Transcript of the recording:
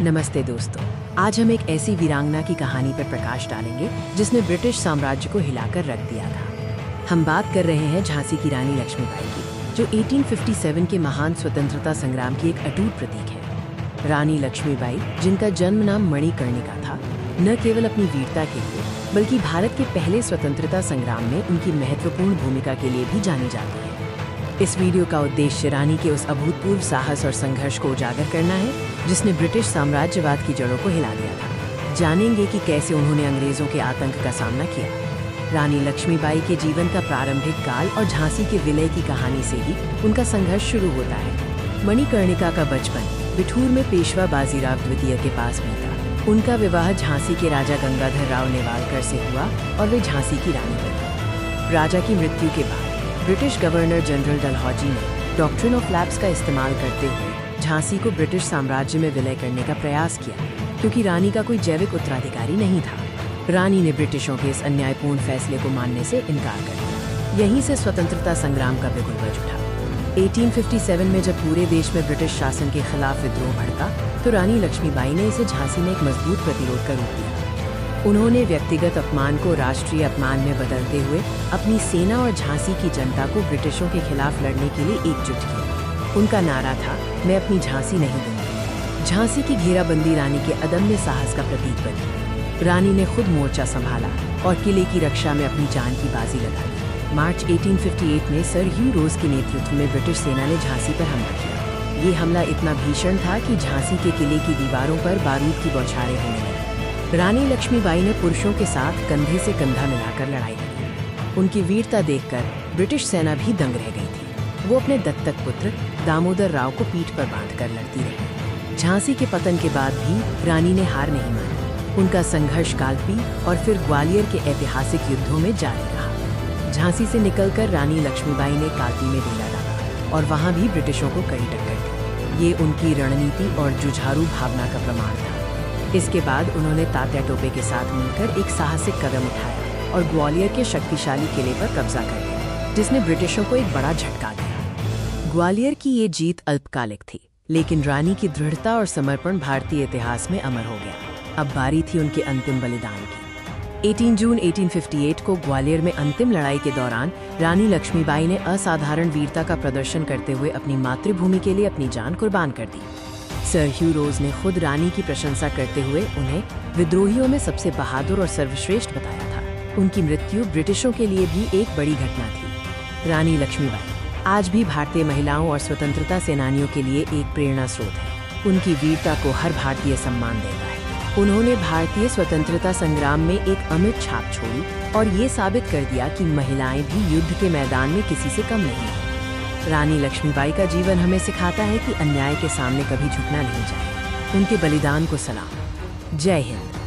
नमस्ते दोस्तों, आज हम एक ऐसी वीरांगना की कहानी पर प्रकाश डालेंगे जिसने ब्रिटिश साम्राज्य को हिलाकर रख दिया था। हम बात कर रहे हैं झांसी की रानी लक्ष्मीबाई की, जो 1857 के महान स्वतंत्रता संग्राम की एक अटूट प्रतीक है। रानी लक्ष्मीबाई, जिनका जन्म नाम मणिकर्णिका था, न केवल अपनी वीरता के लिए बल्कि भारत के पहले स्वतंत्रता संग्राम में उनकी महत्वपूर्ण भूमिका के लिए भी जानी जाती है। इस वीडियो का उद्देश्य रानी के उस अभूतपूर्व साहस और संघर्ष को उजागर करना है जिसने ब्रिटिश साम्राज्यवाद की जड़ों को हिला दिया था। जानेंगे कि कैसे उन्होंने अंग्रेजों के आतंक का सामना किया। रानी लक्ष्मीबाई के जीवन का प्रारंभिक काल और झांसी के विलय की कहानी से ही उनका संघर्ष शुरू होता है। मणिकर्णिका का बचपन बिठूर में पेशवा बाजीराव द्वितीय के पास बीता। उनका विवाह झांसी के राजा गंगाधर राव नेवालकर से हुआ और वे झांसी की रानी बनी। राजा की मृत्यु के बाद ब्रिटिश गवर्नर जनरल डलहौजी ने डॉक्ट्रिन ऑफ लैप्स का इस्तेमाल करते हुए झांसी को ब्रिटिश साम्राज्य में विलय करने का प्रयास किया, क्योंकि रानी का कोई जैविक उत्तराधिकारी नहीं था। रानी ने ब्रिटिशों के इस अन्यायपूर्ण फैसले को मानने से इनकार कर दिया। यहीं से स्वतंत्रता संग्राम का बिगुल बज उठा। 1857 में जब पूरे देश में ब्रिटिश शासन के खिलाफ विद्रोह भड़का, तो रानी लक्ष्मीबाई ने इसे झांसी में एक मजबूत प्रतिरोध का रूप दिया। उन्होंने व्यक्तिगत अपमान को राष्ट्रीय अपमान में बदलते हुए अपनी सेना और झांसी की जनता को ब्रिटिशों के खिलाफ लड़ने के लिए एकजुट किया। उनका नारा था, मैं अपनी झांसी नहीं दूंगी। झांसी की घेराबंदी रानी के अदम्य साहस का प्रतीक बनी। रानी ने खुद मोर्चा संभाला और किले की रक्षा में अपनी जान की बाजी लगा दी। मार्च 1858 में सर ह्यू रोज के नेतृत्व में ब्रिटिश सेना ने झांसी पर हमला किया। ये हमला इतना भीषण था कि झांसी के किले की दीवारों पर बारूद की बौछारें होने लगी। रानी लक्ष्मीबाई ने पुरुषों के साथ कंधे से कंधा मिलाकर लड़ाई लड़ी। उनकी वीरता देखकर ब्रिटिश सेना भी दंग रह गई थी। वो अपने दत्तक पुत्र दामोदर राव को पीठ पर बांधकर लड़ती रही। झांसी के पतन के बाद भी रानी ने हार नहीं मानी। उनका संघर्ष कालपी और फिर ग्वालियर के ऐतिहासिक युद्धों में जारी रहा। झांसी से निकलकर रानी लक्ष्मीबाई ने कालपी में डेरा डाला और वहां भी ब्रिटिशों को कड़ी टक्कर दी। ये उनकी रणनीति और जुझारू भावना का प्रमाण था। इसके बाद उन्होंने तात्या टोपे के साथ मिलकर एक साहसिक कदम उठाया और ग्वालियर के शक्तिशाली किले पर कब्जा कर लिया, जिसने ब्रिटिशों को एक बड़ा झटका दिया। ग्वालियर की ये जीत अल्पकालिक थी, लेकिन रानी की दृढ़ता और समर्पण भारतीय इतिहास में अमर हो गया। अब बारी थी उनके अंतिम बलिदान की। 18 जून 1858 को ग्वालियर में अंतिम लड़ाई के दौरान रानी लक्ष्मीबाई ने असाधारण वीरता का प्रदर्शन करते हुए अपनी मातृभूमि के लिए अपनी जान कुर्बान कर दी। सर ह्यू रोज ने खुद रानी की प्रशंसा करते हुए उन्हें विद्रोहियों में सबसे बहादुर और सर्वश्रेष्ठ बताया था। उनकी मृत्यु ब्रिटिशों के लिए भी एक बड़ी घटना थी। रानी लक्ष्मीबाई आज भी भारतीय महिलाओं और स्वतंत्रता सेनानियों के लिए एक प्रेरणा स्रोत है। उनकी वीरता को हर भारतीय सम्मान देता है। उन्होंने भारतीय स्वतंत्रता संग्राम में एक अमिट छाप छोड़ी और ये साबित कर दिया कि महिलाएं भी युद्ध के मैदान में किसी से कम नहीं हैं। रानी लक्ष्मीबाई का जीवन हमें सिखाता है कि अन्याय के सामने कभी झुकना नहीं चाहिए। उनके बलिदान को सलाम। जय हिंद।